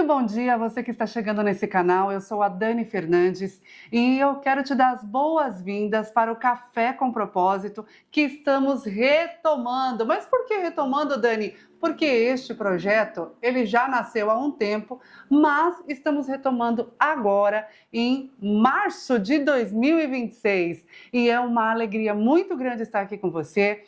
Muito bom dia a você que está chegando nesse canal. Eu sou a Dani Fernandes e eu quero te dar as boas-vindas para o Café com Propósito que estamos retomando. Mas por que retomando, Dani? Porque este projeto, ele já nasceu há um tempo, mas estamos retomando agora em março de 2026. E é uma alegria muito grande estar aqui com você.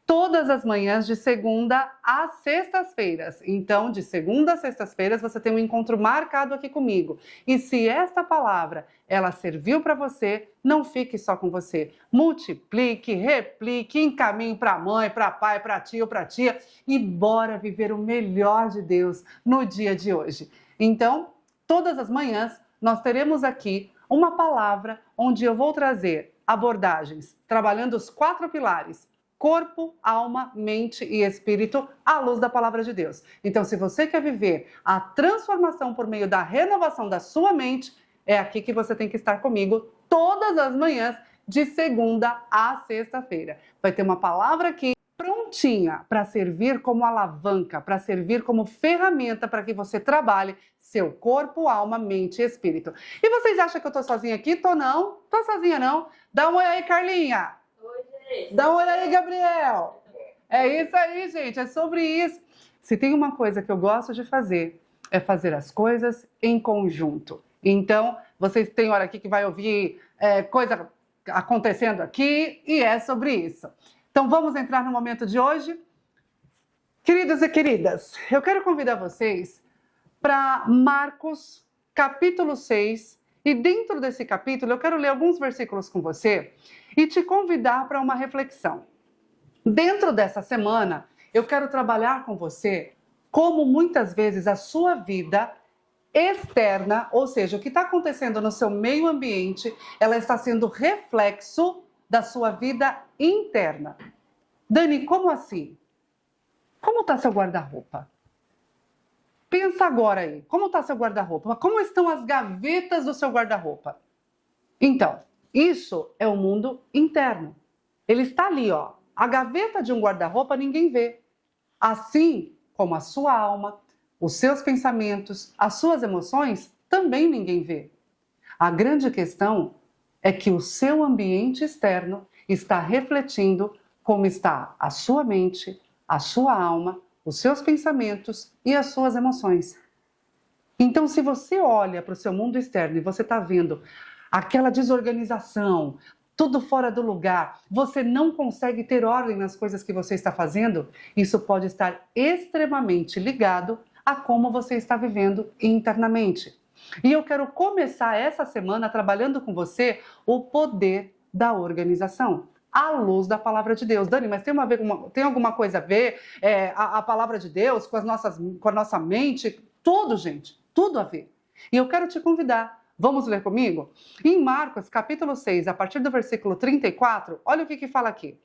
Todas as manhãs, de segunda a sextas-feiras. Então, de segunda a sextas-feiras, você tem um encontro marcado aqui comigo. E se esta palavra, ela serviu para você, não fique só com você. Multiplique, replique, encaminhe para a mãe, para pai, para tio, para tia. E bora viver o melhor de Deus no dia de hoje. Então, todas as manhãs, nós teremos aqui uma palavra onde eu vou trazer abordagens, trabalhando os 4 pilares: corpo, alma, mente e espírito, à luz da palavra de Deus. Então, se você quer viver a transformação por meio da renovação da sua mente, é aqui que você tem que estar comigo todas as manhãs, de segunda a sexta-feira. Vai ter uma palavra aqui prontinha para servir como alavanca, para servir como ferramenta para que você trabalhe seu corpo, alma, mente e espírito. E vocês acham que eu tô sozinha aqui? Tô não. Tô sozinha não. Dá uma olhada aí, Carlinha. Dá uma olhada aí, Gabriel. É isso aí, gente. É sobre isso. Se tem uma coisa que eu gosto de fazer, é fazer as coisas em conjunto. Então, vocês têm hora aqui que vai ouvir coisa acontecendo aqui e é sobre isso. Então, vamos entrar no momento de hoje. Queridos e queridas, eu quero convidar vocês para Marcos, capítulo 6. E dentro desse capítulo, eu quero ler alguns versículos com você e te convidar para uma reflexão. Dentro dessa semana, eu quero trabalhar com você como muitas vezes a sua vida externa, ou seja, o que está acontecendo no seu meio ambiente, ela está sendo reflexo da sua vida interna. Dani, como assim? Como está seu guarda-roupa? Pensa agora aí, como está seu guarda-roupa? Como estão as gavetas do seu guarda-roupa? Então, isso é o mundo interno. Ele está ali, ó. A gaveta de um guarda-roupa ninguém vê. Assim como a sua alma, os seus pensamentos, as suas emoções, também ninguém vê. A grande questão é que o seu ambiente externo está refletindo como está a sua mente, a sua alma, os seus pensamentos e as suas emoções. Então, se você olha para o seu mundo externo e você está vendo aquela desorganização, tudo fora do lugar, você não consegue ter ordem nas coisas que você está fazendo, isso pode estar extremamente ligado a como você está vivendo internamente. E eu quero começar essa semana trabalhando com você o poder da organização, à luz da palavra de Deus. Dani, mas tem alguma coisa a ver a palavra de Deus com a nossa mente? Tudo, gente, tudo a ver. E eu quero te convidar. Vamos ler comigo? Em Marcos, capítulo 6, a partir do versículo 34, olha o que fala aqui.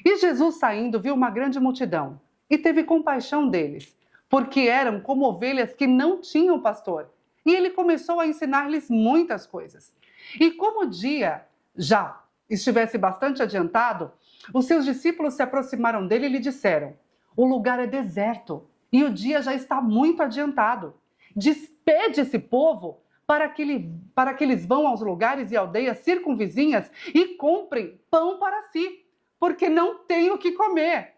E Jesus, saindo, viu uma grande multidão e teve compaixão deles, porque eram como ovelhas que não tinham pastor. E ele começou a ensinar-lhes muitas coisas. E como o dia já estivesse bastante adiantado, os seus discípulos se aproximaram dele e lhe disseram: o lugar é deserto e o dia já está muito adiantado. Despede esse povo para que eles vão aos lugares e aldeias circunvizinhas e comprem pão para si, porque não têm o que comer.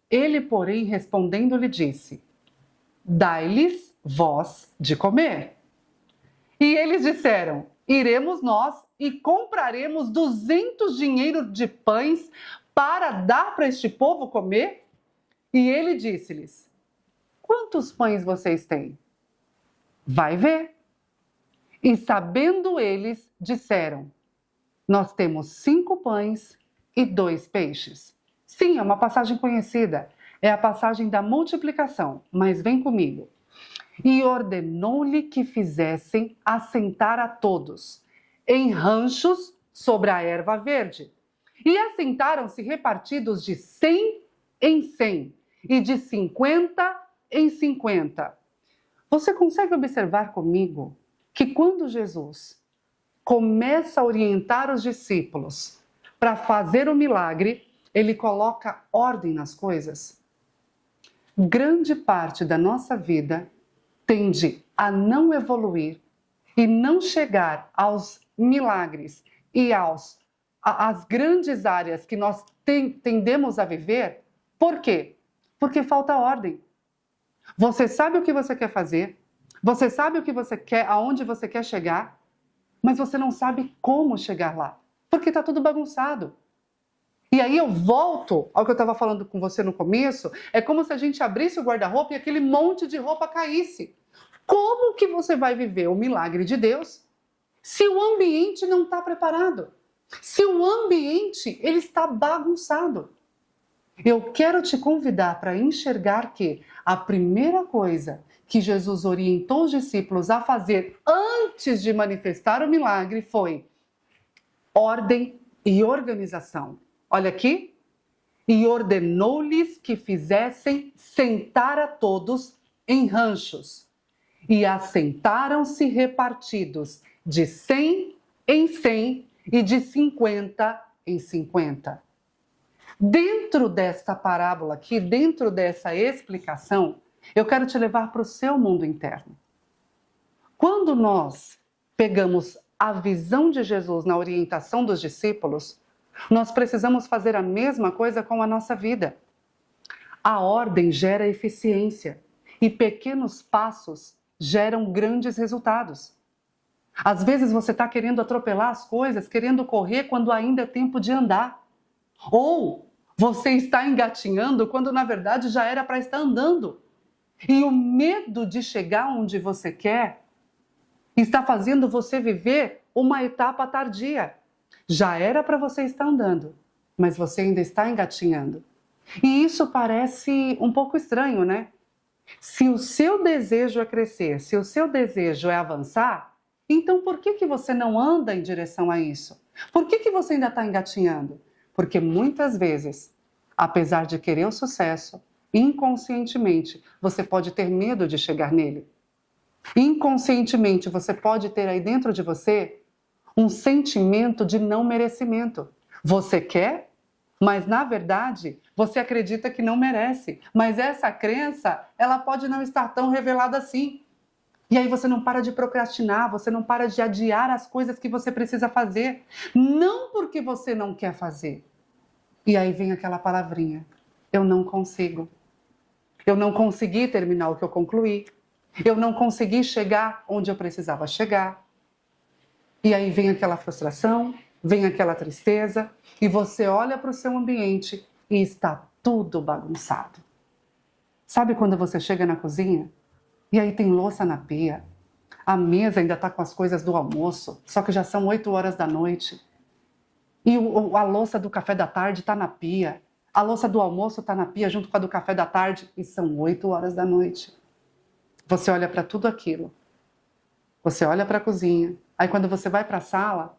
Ele, porém, respondendo, lhe disse: dai-lhes vós de comer. E eles disseram: iremos nós e compraremos 200 dinheiros de pães para dar para este povo comer? E ele disse-lhes: quantos pães vocês têm? Vai ver. E sabendo eles, disseram: nós temos 5 pães e 2 peixes. Sim, é uma passagem conhecida. É a passagem da multiplicação, mas vem comigo. E ordenou-lhe que fizessem assentar a todos em ranchos sobre a erva verde. E assentaram-se repartidos de 100 em 100 e de 50 em 50. Você consegue observar comigo que quando Jesus começa a orientar os discípulos para fazer o milagre, ele coloca ordem nas coisas? Grande parte da nossa vida tende a não evoluir e não chegar aos milagres e às grandes áreas que nós tendemos a viver, por quê? Porque falta ordem. Você sabe o que você quer fazer, você sabe o que você quer, aonde você quer chegar, mas você não sabe como chegar lá, porque está tudo bagunçado. E aí eu volto ao que eu estava falando com você no começo, é como se a gente abrisse o guarda-roupa e aquele monte de roupa caísse. Como que você vai viver o milagre de Deus se o ambiente não está preparado? Se o ambiente ele está bagunçado? Eu quero te convidar para enxergar que a primeira coisa que Jesus orientou os discípulos a fazer antes de manifestar o milagre foi ordem e organização. Olha aqui. E ordenou-lhes que fizessem sentar a todos em ranchos. E assentaram-se repartidos de 100 em 100 e de 50 em 50. Dentro desta parábola aqui, dentro dessa explicação, eu quero te levar para o seu mundo interno. Quando nós pegamos a visão de Jesus na orientação dos discípulos, nós precisamos fazer a mesma coisa com a nossa vida. A ordem gera eficiência e pequenos passos geram grandes resultados. Às vezes você está querendo atropelar as coisas, querendo correr quando ainda é tempo de andar. Ou você está engatinhando quando na verdade já era para estar andando. E o medo de chegar onde você quer está fazendo você viver uma etapa tardia. Já era para você estar andando, mas você ainda está engatinhando. E isso parece um pouco estranho, né? Se o seu desejo é crescer, se o seu desejo é avançar, então por que você não anda em direção a isso? Por que você ainda está engatinhando? Porque muitas vezes, apesar de querer o sucesso, inconscientemente você pode ter medo de chegar nele. Inconscientemente você pode ter aí dentro de você um sentimento de não merecimento. Você quer, mas na verdade você acredita que não merece. Mas essa crença, ela pode não estar tão revelada assim. E aí você não para de procrastinar, você não para de adiar as coisas que você precisa fazer. Não porque você não quer fazer. E aí vem aquela palavrinha, eu não consigo. Eu não consegui terminar o que eu concluí. Eu não consegui chegar onde eu precisava chegar. E aí vem aquela frustração, vem aquela tristeza, e você olha para o seu ambiente e está tudo bagunçado. Sabe quando você chega na cozinha e aí tem louça na pia, a mesa ainda está com as coisas do almoço, só que já são 8 horas da noite, e a louça do café da tarde está na pia, a louça do almoço está na pia junto com a do café da tarde, e são 8 horas da noite. Você olha para tudo aquilo, você olha para a cozinha, aí quando você vai para a sala,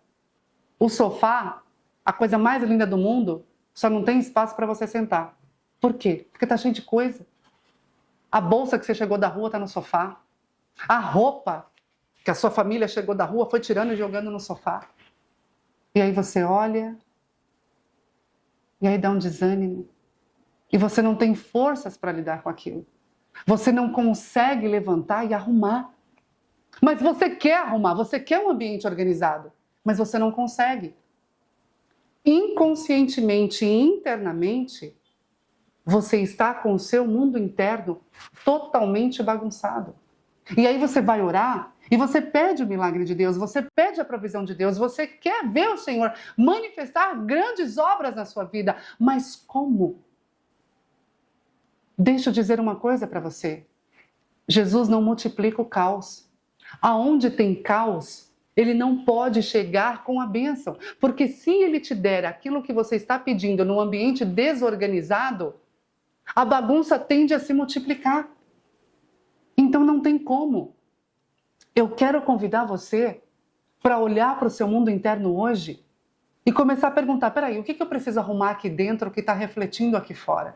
o sofá, a coisa mais linda do mundo, só não tem espaço para você sentar. Por quê? Porque está cheio de coisa. A bolsa que você chegou da rua está no sofá. A roupa que a sua família chegou da rua foi tirando e jogando no sofá. E aí você olha, e aí dá um desânimo. E você não tem forças para lidar com aquilo. Você não consegue levantar e arrumar. Mas você quer arrumar, você quer um ambiente organizado, mas você não consegue. Inconscientemente e internamente, você está com o seu mundo interno totalmente bagunçado. E aí você vai orar e você pede o milagre de Deus, você pede a provisão de Deus, você quer ver o Senhor manifestar grandes obras na sua vida, mas como? Deixa eu dizer uma coisa para você. Jesus não multiplica o caos. Aonde tem caos, ele não pode chegar com a bênção. Porque se ele te der aquilo que você está pedindo num ambiente desorganizado, a bagunça tende a se multiplicar. Então não tem como. Eu quero convidar você para olhar para o seu mundo interno hoje e começar a perguntar, peraí, o que eu preciso arrumar aqui dentro que está refletindo aqui fora?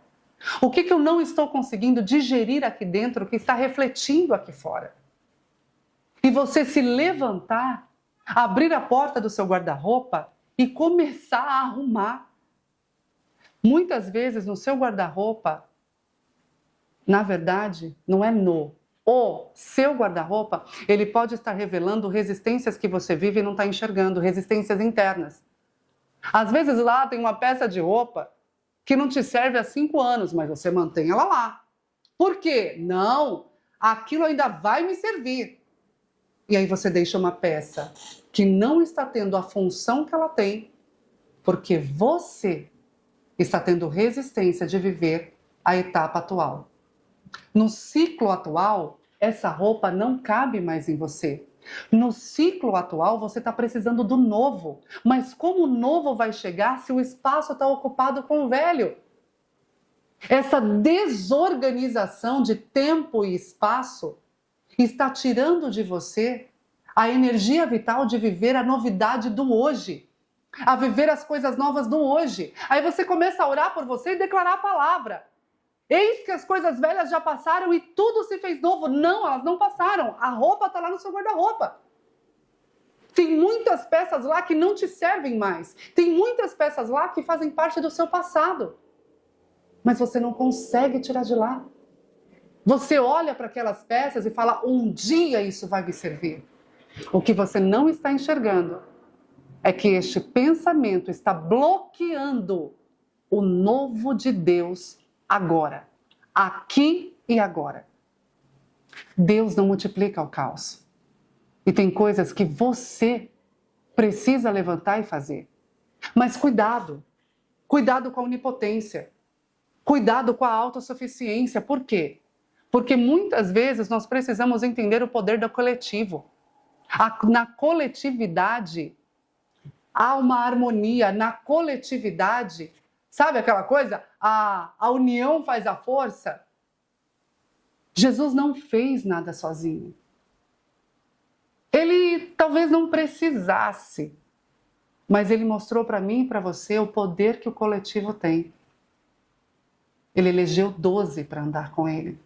O que eu não estou conseguindo digerir aqui dentro que está refletindo aqui fora? E você se levantar, abrir a porta do seu guarda-roupa e começar a arrumar. Muitas vezes no seu guarda-roupa, na verdade, não é O seu guarda-roupa, ele pode estar revelando resistências que você vive e não está enxergando, resistências internas. Às vezes lá tem uma peça de roupa que não te serve há 5 anos, mas você mantém ela lá. Por quê? Não, aquilo ainda vai me servir. E aí você deixa uma peça que não está tendo a função que ela tem, porque você está tendo resistência de viver a etapa atual. No ciclo atual, essa roupa não cabe mais em você. No ciclo atual, você está precisando do novo. Mas como o novo vai chegar se o espaço está ocupado com o velho? Essa desorganização de tempo e espaço está tirando de você a energia vital de viver a novidade do hoje, a viver as coisas novas do hoje. Aí você começa a orar por você e declarar a palavra. Eis que as coisas velhas já passaram e tudo se fez novo. Não, elas não passaram. A roupa está lá no seu guarda-roupa. Tem muitas peças lá que não te servem mais. Tem muitas peças lá que fazem parte do seu passado. Mas você não consegue tirar de lá. Você olha para aquelas peças e fala, um dia isso vai me servir. O que você não está enxergando é que este pensamento está bloqueando o novo de Deus agora, aqui e agora. Deus não multiplica o caos. E tem coisas que você precisa levantar e fazer. Mas cuidado. Cuidado com a onipotência. Cuidado com a autossuficiência. Por quê? Porque muitas vezes nós precisamos entender o poder do coletivo. Na coletividade, há uma harmonia. Na coletividade, sabe aquela coisa? A união faz a força. Jesus não fez nada sozinho. Ele talvez não precisasse, mas ele mostrou para mim e para você o poder que o coletivo tem. Ele elegeu 12 para andar com ele.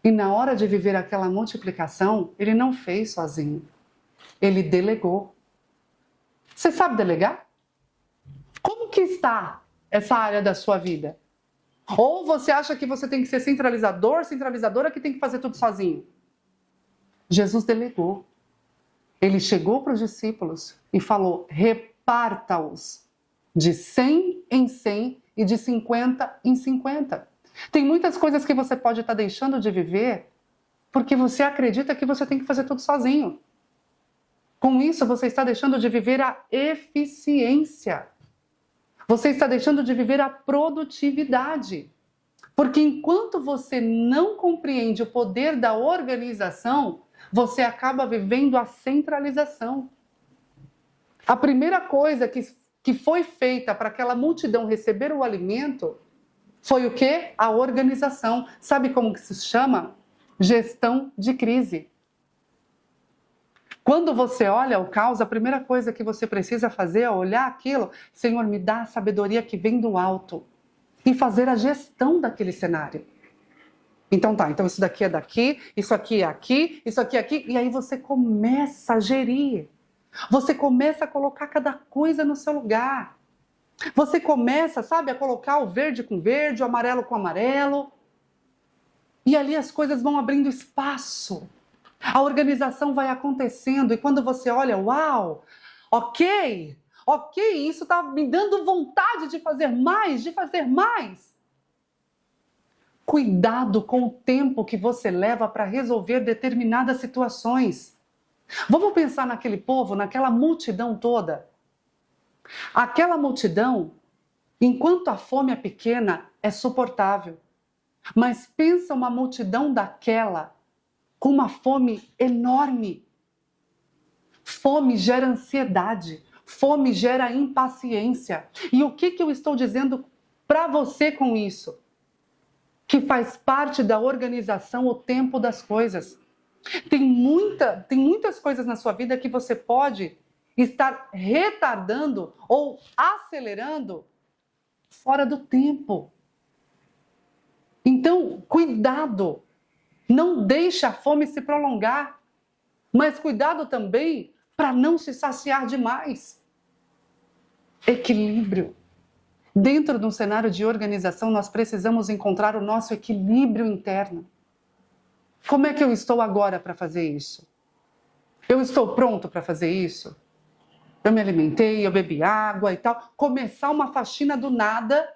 E na hora de viver aquela multiplicação, ele não fez sozinho. Ele delegou. Você sabe delegar? Como que está essa área da sua vida? Ou você acha que você tem que ser centralizador, centralizadora, que tem que fazer tudo sozinho? Jesus delegou. Ele chegou para os discípulos e falou, reparta-os de 100 em 100 e de 50 em 50. Tem muitas coisas que você pode estar deixando de viver porque você acredita que você tem que fazer tudo sozinho. Com isso, você está deixando de viver a eficiência. Você está deixando de viver a produtividade. Porque enquanto você não compreende o poder da organização, você acaba vivendo a centralização. A primeira coisa que foi feita para aquela multidão receber o alimento foi o quê? A organização. Sabe como que se chama? Gestão de crise. Quando você olha o caos, a primeira coisa que você precisa fazer é olhar aquilo, Senhor, me dá a sabedoria que vem do alto e fazer a gestão daquele cenário. Então tá, então isso daqui é daqui, isso aqui é aqui, isso aqui é aqui, e aí você começa a gerir. Você começa a colocar cada coisa no seu lugar. Você começa, sabe, a colocar o verde com verde, o amarelo com amarelo. E ali as coisas vão abrindo espaço. A organização vai acontecendo e quando você olha, uau, ok, isso está me dando vontade de fazer mais, de fazer mais. Cuidado com o tempo que você leva para resolver determinadas situações. Vamos pensar naquele povo, naquela multidão toda. Aquela multidão, enquanto a fome é pequena, é suportável. Mas pensa uma multidão daquela, com uma fome enorme. Fome gera ansiedade, fome gera impaciência. E o que eu estou dizendo para você com isso? Que faz parte da organização o tempo das coisas. Tem muitas coisas na sua vida que você pode estar retardando ou acelerando fora do tempo. Então, cuidado. Não deixe a fome se prolongar. Mas cuidado também para não se saciar demais. Equilíbrio. Dentro de um cenário de organização, nós precisamos encontrar o nosso equilíbrio interno. Como é que eu estou agora para fazer isso? Eu estou pronto para fazer isso? Eu me alimentei, eu bebi água e tal. Começar uma faxina do nada,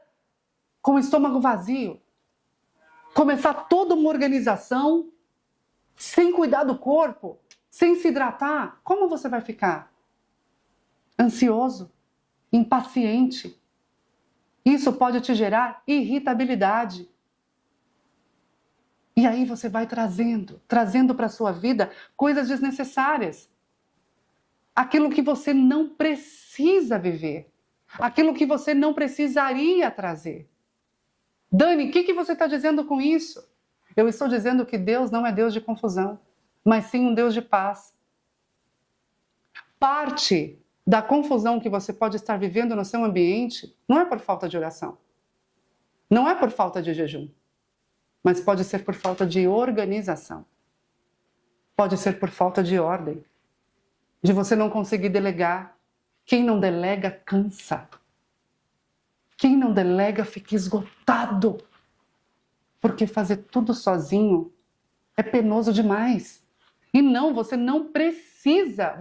com o estômago vazio. Começar toda uma organização, sem cuidar do corpo, sem se hidratar. Como você vai ficar? Ansioso, impaciente. Isso pode te gerar irritabilidade. E aí você vai trazendo para a sua vida coisas desnecessárias. Aquilo que você não precisa viver. Aquilo que você não precisaria trazer. Dani, o que você está dizendo com isso? Eu estou dizendo que Deus não é Deus de confusão, mas sim um Deus de paz. Parte da confusão que você pode estar vivendo no seu ambiente não é por falta de oração. Não é por falta de jejum. Mas pode ser por falta de organização. Pode ser por falta de ordem. De você não conseguir delegar. Quem não delega, cansa. Quem não delega, fica esgotado. Porque fazer tudo sozinho é penoso demais. E não, você não precisa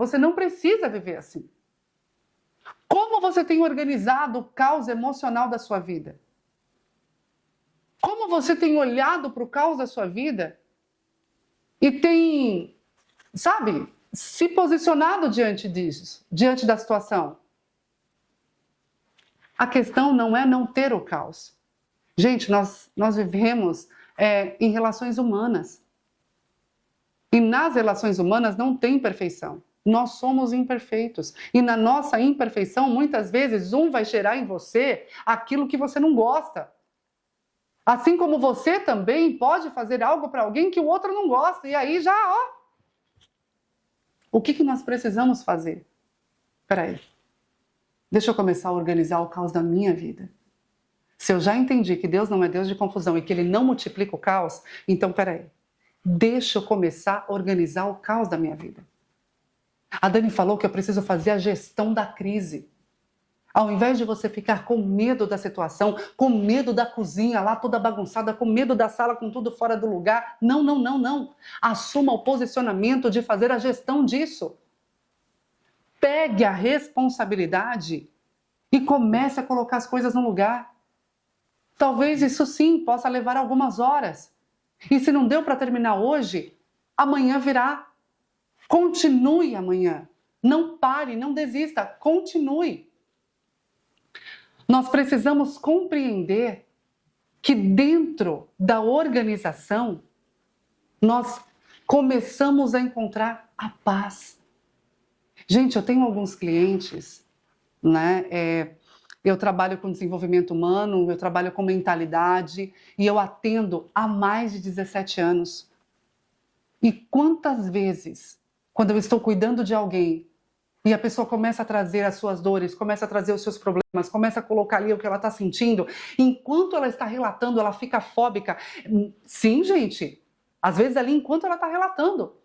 viver assim. Como você tem organizado o caos emocional da sua vida? Como você tem olhado para o caos da sua vida e tem, se posicionado diante disso, diante da situação? A questão não é não ter o caos. Gente, nós vivemos em relações humanas. E nas relações humanas não tem perfeição. Nós somos imperfeitos. E na nossa imperfeição, muitas vezes, um vai gerar em você aquilo que você não gosta. Assim como você também pode fazer algo para alguém que o outro não gosta. E aí já, O que nós precisamos fazer? Peraí. Deixa eu começar a organizar o caos da minha vida. Se eu já entendi que Deus não é Deus de confusão e que Ele não multiplica o caos, então peraí. Deixa eu começar a organizar o caos da minha vida. A Dani falou que eu preciso fazer a gestão da crise. Ao invés de você ficar com medo da situação, com medo da cozinha lá toda bagunçada, com medo da sala com tudo fora do lugar, não. Assuma o posicionamento de fazer a gestão disso. Pegue a responsabilidade e comece a colocar as coisas no lugar. Talvez isso sim possa levar algumas horas. E se não deu para terminar hoje, amanhã virá. Continue amanhã. Não pare, não desista, continue. Nós precisamos compreender que dentro da organização, nós começamos a encontrar a paz. Gente, eu tenho alguns clientes, eu trabalho com desenvolvimento humano, eu trabalho com mentalidade e eu atendo há mais de 17 anos. E quantas vezes, quando eu estou cuidando de alguém, e a pessoa começa a trazer as suas dores, começa a trazer os seus problemas, começa a colocar ali o que ela está sentindo. Enquanto ela está relatando, ela fica fóbica. Sim, gente. Às vezes ali, enquanto ela está relatando.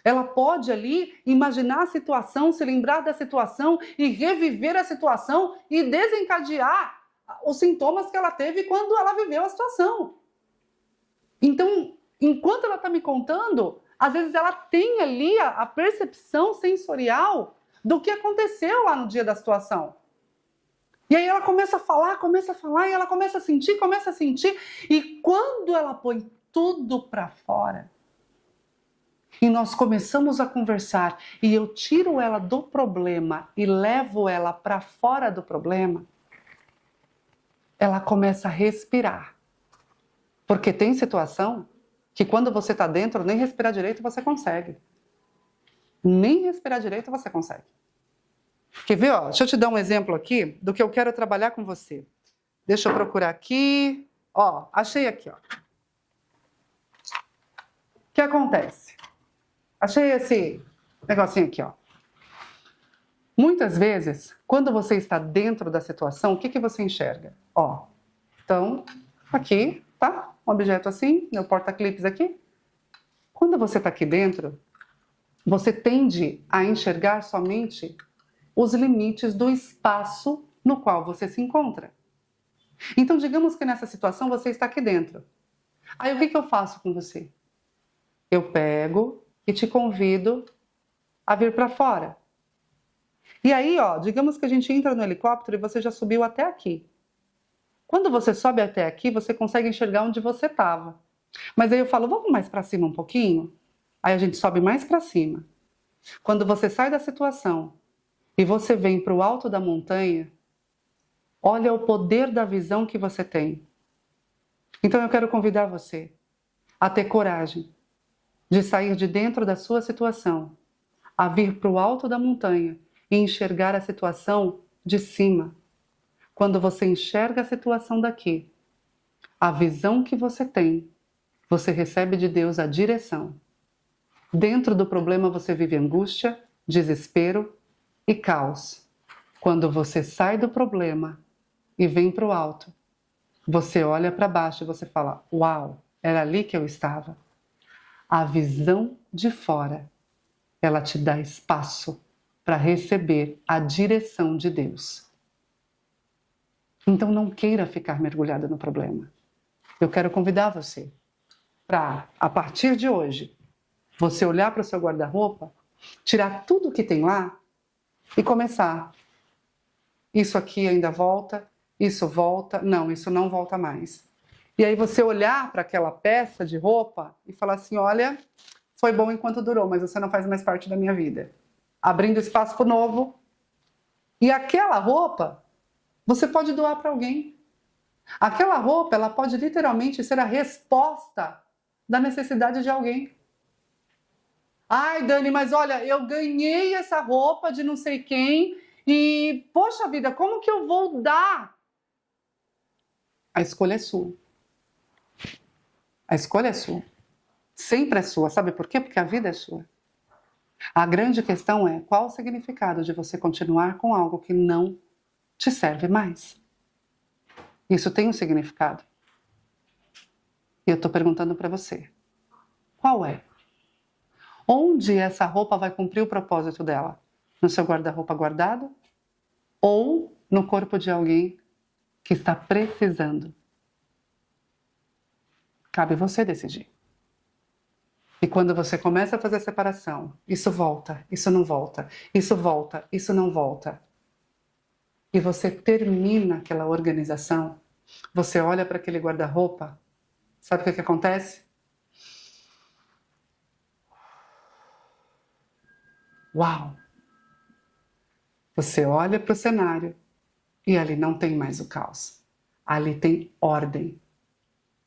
Ela pode ali imaginar a situação, se lembrar da situação e reviver a situação e desencadear os sintomas que ela teve quando ela viveu a situação. Então, enquanto ela está me contando, às vezes ela tem ali a percepção sensorial do que aconteceu lá no dia da situação. E aí ela começa a falar, e ela começa a sentir, e quando ela põe tudo para fora, e nós começamos a conversar, e eu tiro ela do problema e levo ela para fora do problema, ela começa a respirar. Porque tem situação que quando você está dentro, nem respirar direito você consegue. Nem respirar direito você consegue. Quer ver? Deixa eu te dar um exemplo aqui do que eu quero trabalhar com você. Deixa eu procurar aqui. Achei aqui. O que acontece? Achei esse negocinho aqui. Muitas vezes, quando você está dentro da situação, o que você enxerga? Então, aqui, tá? Um objeto assim, meu porta-clipes aqui. Quando você está aqui dentro, você tende a enxergar somente os limites do espaço no qual você se encontra. Então, digamos que nessa situação você está aqui dentro. Aí, o que eu faço com você? eu pego e te convido a vir para fora. E aí, ó, digamos que a gente entra no helicóptero e você já subiu até aqui. Quando você sobe até aqui, você consegue enxergar onde você estava. Mas aí eu falo, vamos mais para cima um pouquinho? Aí a gente sobe mais para cima. Quando você sai da situação e você vem para o alto da montanha, olha o poder da visão que você tem. Então eu quero convidar você a ter coragem de sair de dentro da sua situação, a vir para o alto da montanha e enxergar a situação de cima. Quando você enxerga a situação daqui, a visão que você tem, você recebe de Deus a direção. Dentro do problema você vive angústia, desespero e caos. Quando você sai do problema e vem para o alto, você olha para baixo e você fala, uau, era ali que eu estava. A visão de fora, ela te dá espaço para receber a direção de Deus. Então não queira ficar mergulhado no problema. Eu quero convidar você para, a partir de hoje, você olhar para o seu guarda-roupa, tirar tudo que tem lá e começar. Isso aqui ainda volta, isso volta, não, isso não volta mais. E aí você olhar para aquela peça de roupa e falar assim, olha, foi bom enquanto durou, mas você não faz mais parte da minha vida. Abrindo espaço para o novo. E aquela roupa, você pode doar para alguém. Aquela roupa, ela pode literalmente ser a resposta da necessidade de alguém. Ai, Dani, mas olha, eu ganhei essa roupa de não sei quem e, poxa vida, como que eu vou dar? A escolha é sua. A escolha é sua. Sempre é sua. Sabe por quê? Porque a vida é sua. A grande questão é qual o significado de você continuar com algo que não te serve mais. Isso tem um significado. E eu estou perguntando para você. Qual é? Onde essa roupa vai cumprir o propósito dela? No seu guarda-roupa guardado? Ou no corpo de alguém que está precisando? Cabe você decidir. E quando você começa a fazer a separação, isso volta, isso não volta, isso volta, isso não volta. E você termina aquela organização, você olha para aquele guarda-roupa, sabe o que acontece? Uau! Você olha para o cenário e ali não tem mais o caos. Ali tem ordem.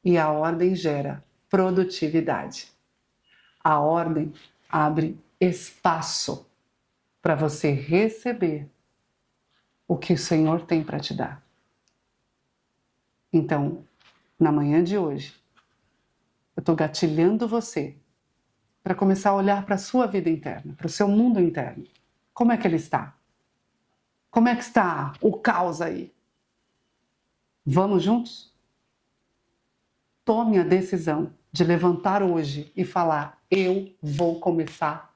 E a ordem gera produtividade. A ordem abre espaço para você receber o que o Senhor tem para te dar. Então, na manhã de hoje, eu estou gatilhando você para começar a olhar para a sua vida interna, para o seu mundo interno. Como é que ele está? Como é que está o caos aí? Vamos juntos? Tome a decisão de levantar hoje e falar, eu vou começar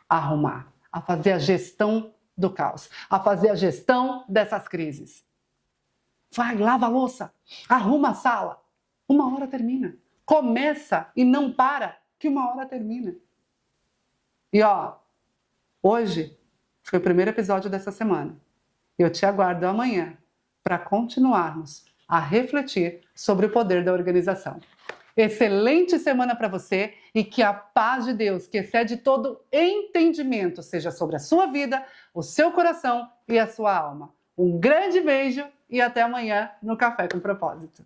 a arrumar, a fazer a gestão do caos, a fazer a gestão dessas crises. Vai, lava a louça, arruma a sala. 1 hora termina. Começa e não para, que 1 hora termina. E ó, hoje foi o primeiro episódio dessa semana. Eu te aguardo amanhã para continuarmos a refletir sobre o poder da organização. Excelente semana para você e que a paz de Deus, que excede todo entendimento, seja sobre a sua vida, o seu coração e a sua alma. Um grande beijo e até amanhã no Café com Propósito.